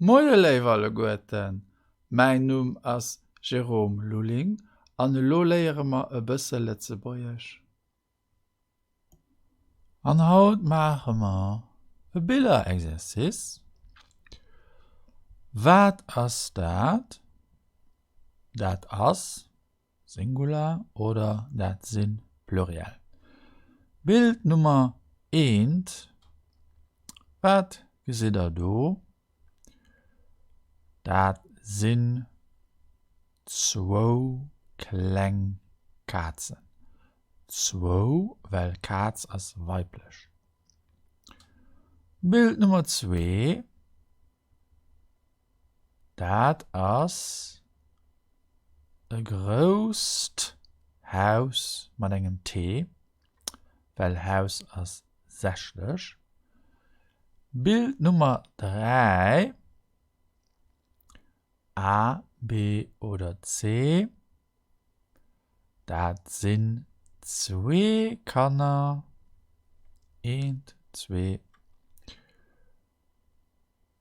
Moje Leiwerle Goeten, mein Numm ass Jerome Luling, an lo léiere ma e bësse Letzebäierch. An Haut mache ma e Bilderexerzice. Wat ass dat? Dat ass Singular oder dat sinn Plurial. Bild Nummer 1. Wat gesit do? Dat sinn 2 kleng Katzen. 2, weil Katz as weiblich. Bild Nummer 2. Dat ass e grost Haus mat engem T, weil Haus as 60. Bild Nummer 3. A, B oder C. Dat sinn 2 Kanner. 1, 2.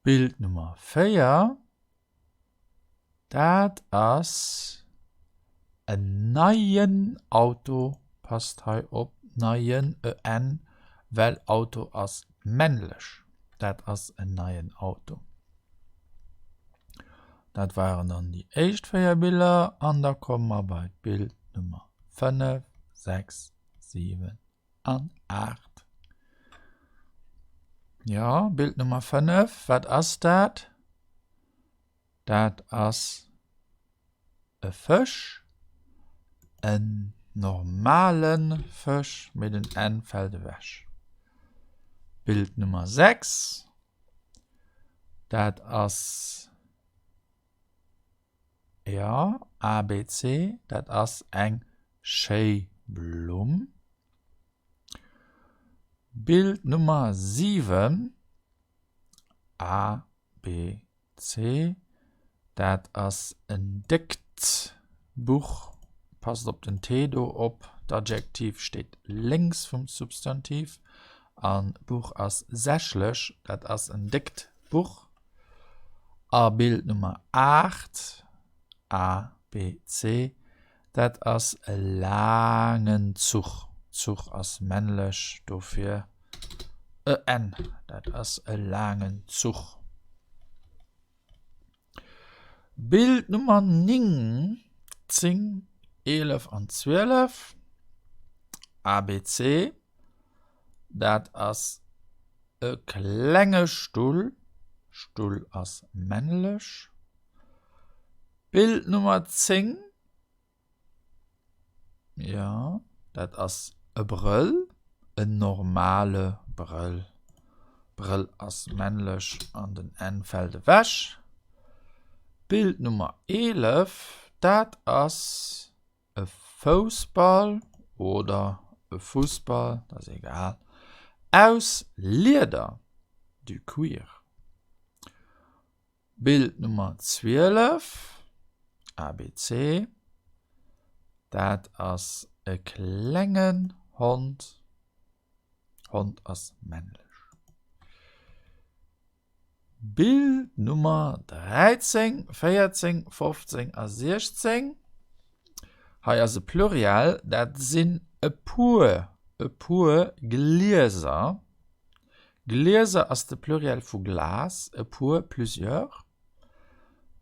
Bild Nummer 4. Dat ass ein neien Auto, passt hei op neien en, weil Auto ass männlich. Dat ass ein neien Auto. Dat waren dann die echt 4 Bilder, an da kommen wir bei Bild Nummer 5, 6, 7 und 8. Ja, Bild Nummer 5, wat ass dat? Dat ass e Fisch, en normalen Fisch mit den N fällt wäsch. Bild Nummer 6, dat ass ja, ABC, dat ass eng Scheiblum. Bild Nummer 7, A, B, C, dat ass ein Diktbuch, passt op den T do op, d'Adjektiv steht links vom Substantiv, an Buch ass sächlech, dat ass ein Diktbuch. A, Bild Nummer 8, A, B, C, dat ass e langen Zug. Zug ass männlech, dofir e N, dat ass e langen Zug. Bild Nummer 9, 10, 11 und 12, ABC, dat ass e klenge Stuhl, Stuhl ass männlech. Bild Nummer 10, ja, dat ass e Brüll, e normale Brüll. Brüll ass männlech an den N fällt wäsch. Bild Nummer 11, dat ass e Fußball oder e Fußball, das ist egal, aus Leder, du Cuir. Bild Nummer 12, ABC, dat ass e klengen Hund, Hund ass männlech. Bild Nummer 13, 14, 15 und 16. Hier ist ein Plurial, das sind ein paar Gläser. Gläser ist der Plurial von Glas, ein paar, plusieurs.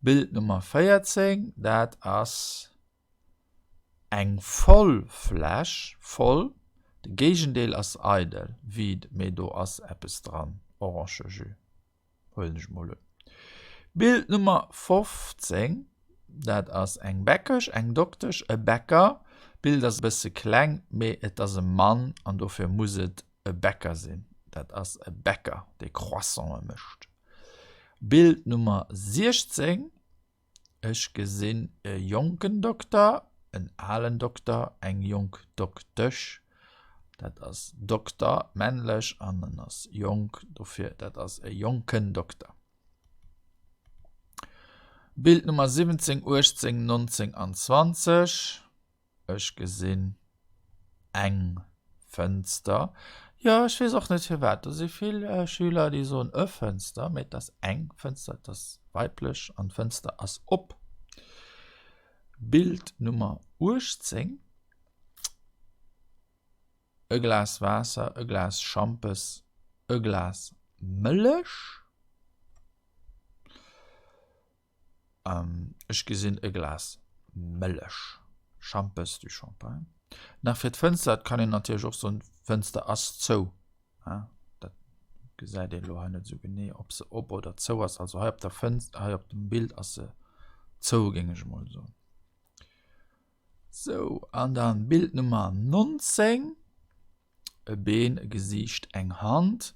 Bild Nummer 14, das ist ein Vollfläche, voll. Der Gegenteil ist idle, wie mit da ist etwas dran, orange Jus. Bild Nummer 15, dat ass eng Bäckech, eng Doktorch, e Bäcker. Bild ass bësse kleng, méi et ass e Mann, an dofir muss et e Bäcker sinn. Dat ass e Bäcker, déi Croissant mischt. Bild Nummer 16, ech gesinn e jonken Doktor, en allen Doktor, eng jong Doktorch. Dat ass Doktor männlech an ass jong, dofir dat ass e jonken Doktor. Bild Nummer 17, 18, 19 und 20. Ech gesinn eng Fenster. Ja, ich weiß auch nicht, für was. Da sind viele Schüler, die so ein Fenster mit das eng Fenster, das weiblich und Fenster als ob. Bild Nummer 18. Ein Glas Wasser, ein Glas Champes, ein Glas Milch. Ich gesehen ein Glas Milch. Champes du Champagne. Nach für das Fenster kann ich natürlich auch so ein Fenster als zu. Ja, das gesagt den Loh nicht so genau, ob sie ob oder zu ist. Also hier auf der Fenster, hier auf dem Bild als sie zu, ging ich mal so. So, und dann Bild Nummer 19. Ein Bein, ein Gesicht, eine Hand.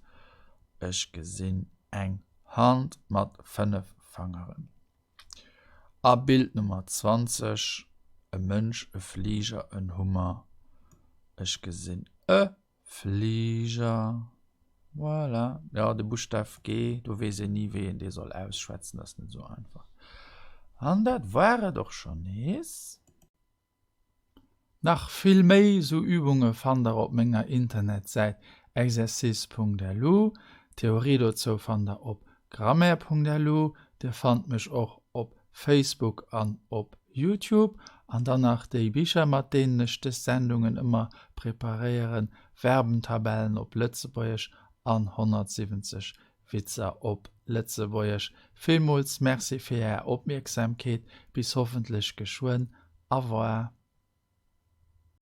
Ich gesehen eine Hand mit 5 Fingern. A Bild Nummer 20. Ein Mensch, ein Flieger, ein Hummer. Ich gesehen ein Flieger. Voilà. Ja, der Buchstabe G, du weißt ja nie, wen der soll ausschwätzen, das ist nicht so einfach. Und das war doch schon es. Nach viel mehr so Übungen fand ihr auf meiner Internetseite exercice.lu. Theorie dazu fand ihr auf grammaire.lu. Ihr fand mich auch auf Facebook und auf YouTube. Und danach die Bücher, mit denen ich die Sendungen immer präparieren, Verbentabellen auf Lützeburgisch an 170 Witze auf Lützeburgisch. Vielmals merci für Ihre Aufmerksamkeit. Bis hoffentlich geschwind. Au revoir.